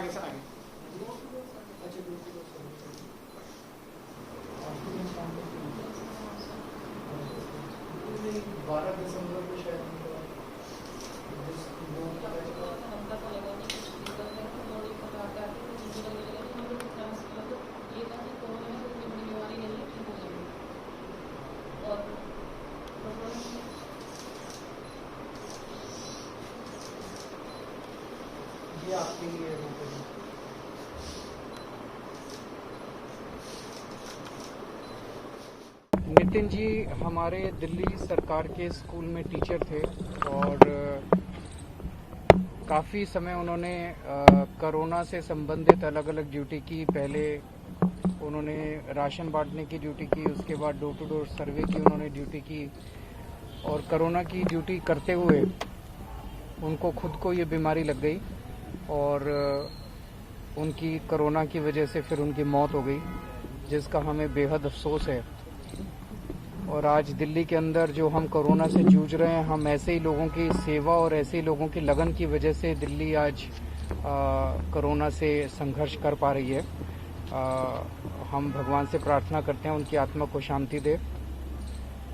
आगे सर आगे। 12 दिसंबर को शायद ये आपके लिए नितिन जी हमारे दिल्ली सरकार के स्कूल में टीचर थे और काफ़ी समय उन्होंने कोरोना से संबंधित अलग अलग ड्यूटी की। पहले उन्होंने राशन बांटने की ड्यूटी की, उसके बाद डोर टू डोर सर्वे की उन्होंने ड्यूटी की और कोरोना की ड्यूटी करते हुए उनको खुद को ये बीमारी लग गई और उनकी कोरोना की वजह से फिर उनकी मौत हो गई, जिसका हमें बेहद अफसोस है। और आज दिल्ली के अंदर जो हम कोरोना से जूझ रहे हैं, हम ऐसे ही लोगों की सेवा और ऐसे ही लोगों की लगन की वजह से दिल्ली आज कोरोना से संघर्ष कर पा रही है। हम भगवान से प्रार्थना करते हैं उनकी आत्मा को शांति दे।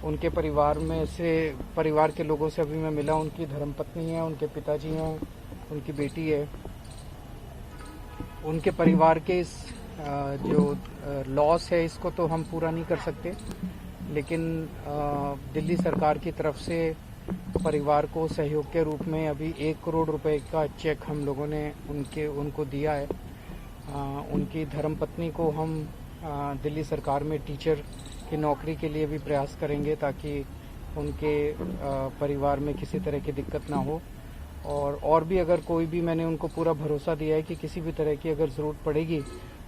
उनके परिवार के लोगों से अभी मैं मिला, उनकी धर्मपत्नी है, उनके पिताजी हैं, उनकी बेटी है। उनके परिवार के इस जो लॉस है इसको तो हम पूरा नहीं कर सकते, लेकिन दिल्ली सरकार की तरफ से परिवार को सहयोग के रूप में अभी 1 करोड़ रुपए का चेक हम लोगों ने उनको दिया है। उनकी धर्मपत्नी को हम दिल्ली सरकार में टीचर की नौकरी के लिए भी प्रयास करेंगे ताकि उनके परिवार में किसी तरह की दिक्कत ना हो। और भी अगर कोई भी, मैंने उनको पूरा भरोसा दिया है कि किसी भी तरह की अगर ज़रूरत पड़ेगी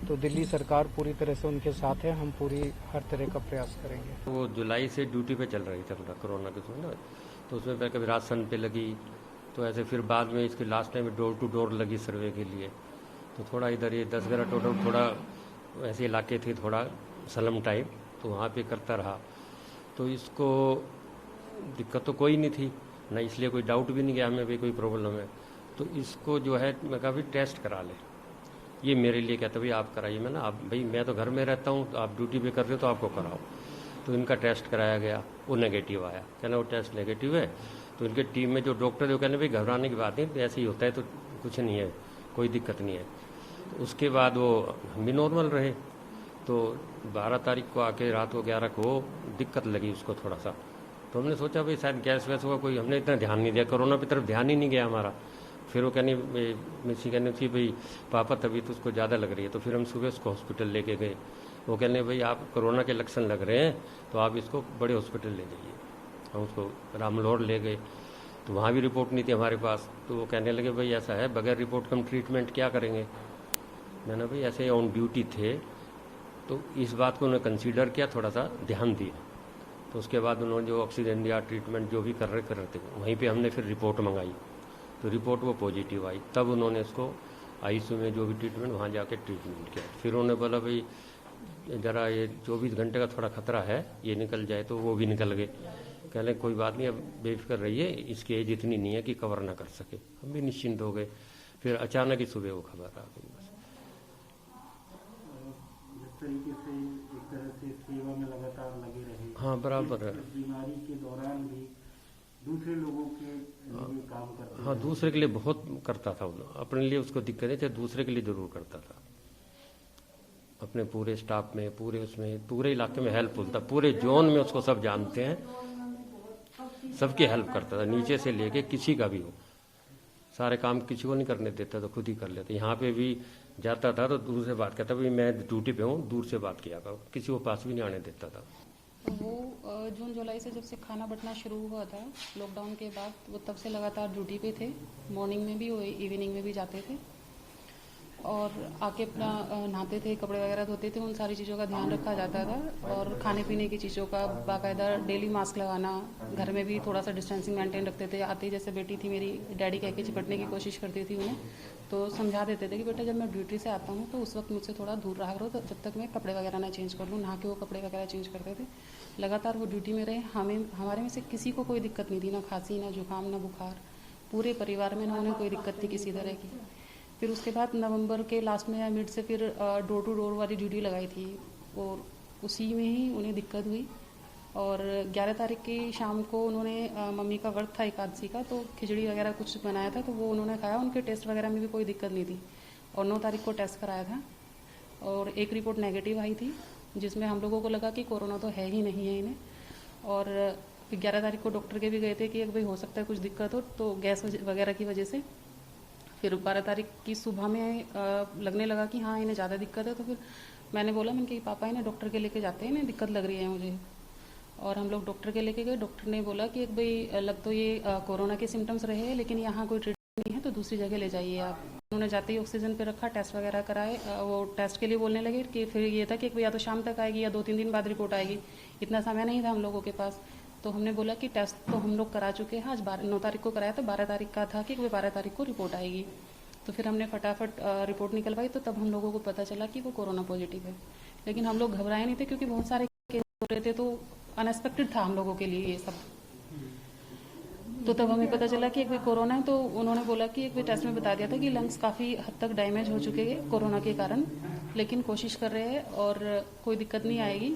तो दिल्ली सरकार पूरी तरह से उनके साथ है। हम पूरी हर तरह का प्रयास करेंगे। वो जुलाई से ड्यूटी पे चल रही थी अपना कोरोना के समय ना, तो उसमें पहले कभी राशन पे लगी, तो ऐसे फिर बाद में इसके last time door to door लगी सर्वे के लिए। तो थोड़ा इधर ये 10-11 टोटल थोड़ा ऐसे इलाके थे थोड़ा सलम टाइप, तो वहाँ पे करता रहा। तो इसको दिक्कत तो कोई नहीं थी ना, इसलिए कोई डाउट भी नहीं गया हमें भी कोई प्रॉब्लम है। तो इसको जो है मैं कहा भी टेस्ट करा ले। ये मेरे लिए कहता भाई आप कराइए। मैं ना आप भाई मैं तो घर में रहता हूँ, तो आप ड्यूटी पे कर रहे हो तो आपको कराओ। तो इनका टेस्ट कराया गया, वो नेगेटिव आया। कहना वो टेस्ट नेगेटिव है। तो इनके टीम में जो डॉक्टर है वो कहने भाई घबराने की बात नहीं, ऐसे ही होता है, तो कुछ नहीं है, कोई दिक्कत नहीं है। तो उसके बाद वो हम भी नॉर्मल रहे। तो 12 तारीख को आके रात को 11 को दिक्कत लगी उसको थोड़ा सा। तो हमने सोचा भाई शायद गैस वैस होगा, कोई हमने इतना ध्यान नहीं दिया, कोरोना की तरफ ध्यान ही नहीं गया हमारा। फिर वो कहनी थी भाई पापा तबीयत तो उसको ज़्यादा लग रही है। तो फिर हम सुबह उसको हॉस्पिटल लेके गए। वो कहने भाई आप कोरोना के लक्षण लग रहे हैं तो आप इसको बड़े हॉस्पिटल ले जाइए। हम उसको रामलोर ले गए, तो वहाँ भी रिपोर्ट नहीं थी हमारे पास। तो वो कहने लगे भाई ऐसा है, बगैर रिपोर्ट का हम ट्रीटमेंट क्या करेंगे। मैंने भाई ऐसे ऑन ड्यूटी थे, तो इस बात को उन्होंने कंसीडर किया, थोड़ा सा ध्यान दिया। तो उसके बाद उन्होंने जो ऑक्सीजन दिया, ट्रीटमेंट जो भी कर रहे थे, वहीं पे हमने फिर रिपोर्ट मंगाई। तो रिपोर्ट वो पॉजिटिव आई। तब उन्होंने इसको आईसीयू में जो भी ट्रीटमेंट, वहाँ जाके ट्रीटमेंट किया। फिर उन्होंने बोला भाई ज़रा ये 24 घंटे का थोड़ा खतरा है, ये निकल जाए, तो वो भी निकल गए। कह लें कोई बात नहीं, अब बेफिक्र रहिए, इसकी एज इतनी नहीं है कि कवर ना कर सके। हम भी निश्चिंत हो गए। फिर अचानक ही सुबह वो खबर आ गई। बस तरीके से एक तरह से सेवा में लगातार लगे रहे। हाँ बराबर है। बीमारी के दौरान भी दूसरे लोगों के लिए काम करते। हाँ दूसरे के लिए बहुत करता था। अपने लिए उसको दिक्कत है, दूसरे के लिए जरूर करता था। अपने पूरे स्टाफ में, पूरे उसमें, पूरे इलाके में हेल्पफुल था। पूरे जोन में उसको सब जानते हैं, सबकी हेल्प करता था, नीचे से लेके किसी का भी हो। सारे काम किसी को नहीं करने देता, तो खुद ही कर लेता। यहाँ पे भी जाता था तो दूर से बात करता, भाई मैं ड्यूटी पे हूँ, दूर से बात किया करो, किसी को पास भी नहीं आने देता था। वो जून जुलाई से जब से खाना बंटना शुरू हुआ था लॉकडाउन के बाद, वो तब से लगातार ड्यूटी पे थे। मॉर्निंग में भी, वो इवनिंग में भी जाते थे और आके अपना नहाते थे, कपड़े वगैरह धोते थे। उन सारी चीज़ों का ध्यान रखा जाता था और खाने पीने की चीज़ों का बाकायदा डेली मास्क लगाना। घर में भी थोड़ा सा डिस्टेंसिंग मेंटेन रखते थे। आते ही जैसे बेटी थी मेरी, डैडी कह के चिपटने की कोशिश करती थी उन्हें, तो समझा देते थे कि बेटा जब मैं ड्यूटी से आता हूँ तो उस वक्त मुझसे थोड़ा दूर रहा करो, तो जब तक मैं कपड़े वगैरह ना चेंज कर लूँ। नहा के वो कपड़े वगैरह चेंज करते थे। लगातार वो ड्यूटी में रहे। हमारे में से किसी को कोई दिक्कत नहीं थी, ना खांसी, ना जुकाम, ना बुखार। पूरे परिवार में ना उन्हें कोई दिक्कत थी किसी तरह की। फिर उसके बाद नवंबर के लास्ट में या मिड से फिर डोर टू डोर वाली ड्यूटी लगाई थी और उसी में ही उन्हें दिक्कत हुई। और 11 तारीख की शाम को उन्होंने मम्मी का व्रत था एकादशी का, तो खिचड़ी वगैरह कुछ बनाया था तो वो उन्होंने खाया। उनके टेस्ट वगैरह में भी कोई दिक्कत नहीं थी और 9 तारीख को टेस्ट कराया था और एक रिपोर्ट नेगेटिव आई थी जिसमें हम लोगों को लगा कि कोरोना तो है ही नहीं है इन्हें। और 11 तारीख को डॉक्टर के भी गए थे कि भाई हो सकता है कुछ दिक्कत हो, तो गैस वगैरह की वजह से। फिर 12 तारीख की सुबह में लगने लगा कि हाँ इन्हें ज़्यादा दिक्कत है, तो फिर मैंने बोला मैंने कि पापा इन्हें डॉक्टर के लेके जाते हैं, इन्हें दिक्कत लग रही है मुझे। और हम लोग डॉक्टर के लेके गए। डॉक्टर ने बोला कि भाई लग तो ये कोरोना के सिम्टम्स रहे हैं लेकिन यहाँ कोई ट्रीटमेंट नहीं है, तो दूसरी जगह ले जाइए आप। उन्होंने जाते ही ऑक्सीजन पे रखा, टेस्ट वगैरह कराए। वो टेस्ट के लिए बोलने लगे कि फिर ये था कि या तो शाम तक आएगी या 2-3 दिन बाद रिपोर्ट आएगी। इतना समय नहीं था हम लोगों के पास, तो हमने बोला कि टेस्ट तो हम लोग करा चुके हैं। आज 9 तारीख को कराया, तो 12 तारीख का था कि 12 तारीख को रिपोर्ट आएगी। तो फिर हमने फटाफट रिपोर्ट निकलवाई, तो तब हम लोगों को पता चला कि वो कोरोना पॉजिटिव है। लेकिन हम लोग घबराए नहीं थे क्योंकि बहुत सारे केस हो रहे थे, तो अनएक्सपेक्टेड था हम लोगों के लिए ये सब। तो तब हमें पता चला कि एक कोरोना है, तो उन्होंने बोला कि एक टेस्ट में बता दिया था कि लंग्स काफ़ी हद तक डैमेज हो चुके हैं कोरोना के कारण, लेकिन कोशिश कर रहे हैं और कोई दिक्कत नहीं आएगी।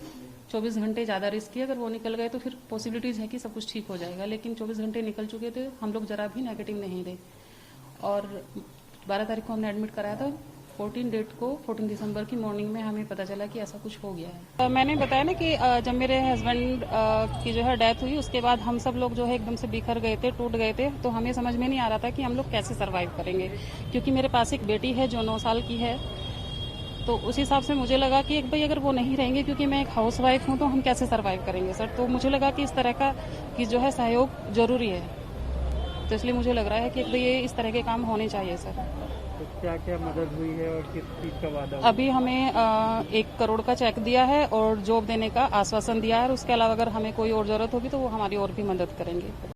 24 घंटे ज़्यादा रिस्क है, अगर वो निकल गए तो फिर पॉसिबिलिटीज़ है कि सब कुछ ठीक हो जाएगा, लेकिन 24 घंटे निकल चुके थे, हम लोग जरा भी नेगेटिव नहीं थे। और 12 तारीख को हमने एडमिट कराया था। 14 दिसंबर की मॉर्निंग में हमें पता चला कि ऐसा कुछ हो गया है। मैंने बताया ना कि जब मेरे हस्बैंड की जो है डेथ हुई, उसके बाद हम सब लोग जो है एकदम से बिखर गए थे, टूट गए थे। तो हमें समझ में नहीं आ रहा था कि हम लोग कैसे सर्वाइव करेंगे, क्योंकि मेरे पास एक बेटी है जो 9 साल की है। तो उस हिसाब से मुझे लगा कि एक भाई अगर वो नहीं रहेंगे, क्योंकि मैं एक हाउस वाइफ हूँ, तो हम कैसे सर्वाइव करेंगे सर। तो मुझे लगा कि इस तरह का कि जो है सहयोग जरूरी है, तो इसलिए मुझे लग रहा है कि एक भाई ये इस तरह के काम होने चाहिए सर। तो क्या क्या मदद हुई है और किस चीज़ का वादा? अभी हमें 1 करोड़ का चेक दिया है और जॉब देने का आश्वासन दिया है, और उसके अलावा अगर हमें कोई और जरूरत होगी तो वो हमारी और भी मदद करेंगे।